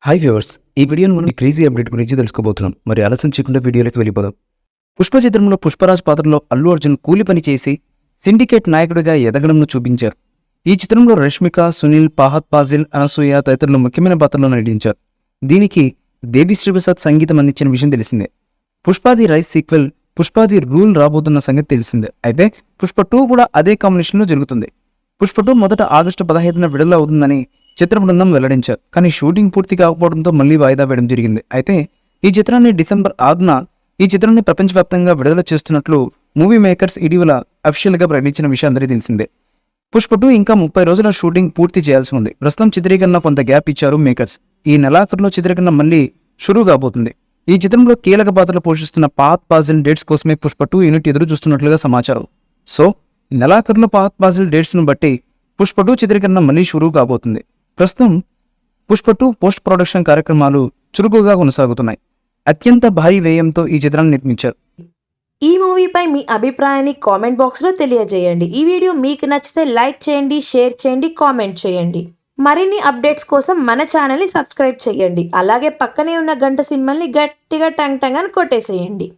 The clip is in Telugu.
హాయ్ వ్యూవర్స్, ఈ వీడియోను మనం క్రేజీ అప్డేట్ గురించి తెలుసుకోబోతున్నాం. మరి ఆలస్యం చేయకుండా వీడియోలోకి వెళ్ళిపోదాం. పుష్ప చిత్రంలో పుష్పరాజ్ పాత్రలో అల్లు అర్జున్ కూలి పని చేసి సిండికేట్ నాయకుడిగా ఎదగడంను చూపించారు. ఈ చిత్రంలో రష్మిక, సునీల్, ఫహద్ ఫాజిల్, అనసూయ తదితరులు ముఖ్యమైన పాత్రలో నటించారు. దీనికి దేవి శ్రీప్రసాద్ సంగీతం అందించిన విషయం తెలిసిందే. పుష్పాది రైస్ సీక్వెల్ పుష్పాది రూల్ రాబోతున్న సంగతి తెలిసిందే. అయితే పుష్ప 2 కూడా అదే కాంబినేషన్లో జరుగుతుంది. పుష్ప 2 మొదట ఆగస్టు 15న విడుదల అవుతుందని చిత్ర బృందం వెల్లడించారు. కానీ షూటింగ్ పూర్తి కాకపోవడంతో మళ్లీ వాయిదా వేయడం జరిగింది. అయితే ఈ చిత్రాన్ని డిసెంబర్ 6న ఈ చిత్రాన్ని ప్రపంచవ్యాప్తంగా విడుదల చేస్తున్నట్లు మూవీ మేకర్స్ ఇటీవల అఫీషియల్గా ప్రకటించిన విషయం అందరికీ తెలిసిందే. పుష్ప 2 ఇంకా 30 రోజుల షూటింగ్ పూర్తి చేయాల్సి ఉంది. ప్రస్తుతం చిత్రీకరణ కొంత గ్యాప్ ఇచ్చారు మేకర్స్. ఈ నెలాఖరులో చిత్రీకరణ మళ్లీ షురూ కాబోతుంది. ఈ చిత్రంలో కీలక పాత్రలు పోషిస్తున్న ఫహద్ ఫాజిల్ డేట్స్ కోసమే పుష్ప 2 యూనిట్ ఎదురు చూస్తున్నట్లుగా సమాచారం. సో నెలాఖరులో ఫహద్ ఫాజిల్ డేట్స్ ను బట్టి పుష్ప 2 చిత్రీకరణ మళ్లీ షురూ కాబోతుంది. ప్రస్తుతం పుష్ప 2 పోస్ట్ ప్రొడక్షన్ కార్యక్రమాలు చురుకుగా కొనసాగుతున్నాయి. అత్యంత భారీ వ్యయంతో ఈ చిత్రాన్ని నిర్మించారు. ఈ మూవీపై మీ అభిప్రాయాన్ని కామెంట్ బాక్స్లో తెలియజేయండి. ఈ వీడియో మీకు నచ్చితే లైక్ చేయండి, షేర్ చేయండి, కామెంట్ చేయండి. మరిన్ని అప్డేట్స్ కోసం మన ఛానల్ని సబ్స్క్రైబ్ చేయండి. అలాగే పక్కనే ఉన్న గంట సింబల్ని గట్టిగా టంగ్ టంగ్ అని కొట్టేసేయండి.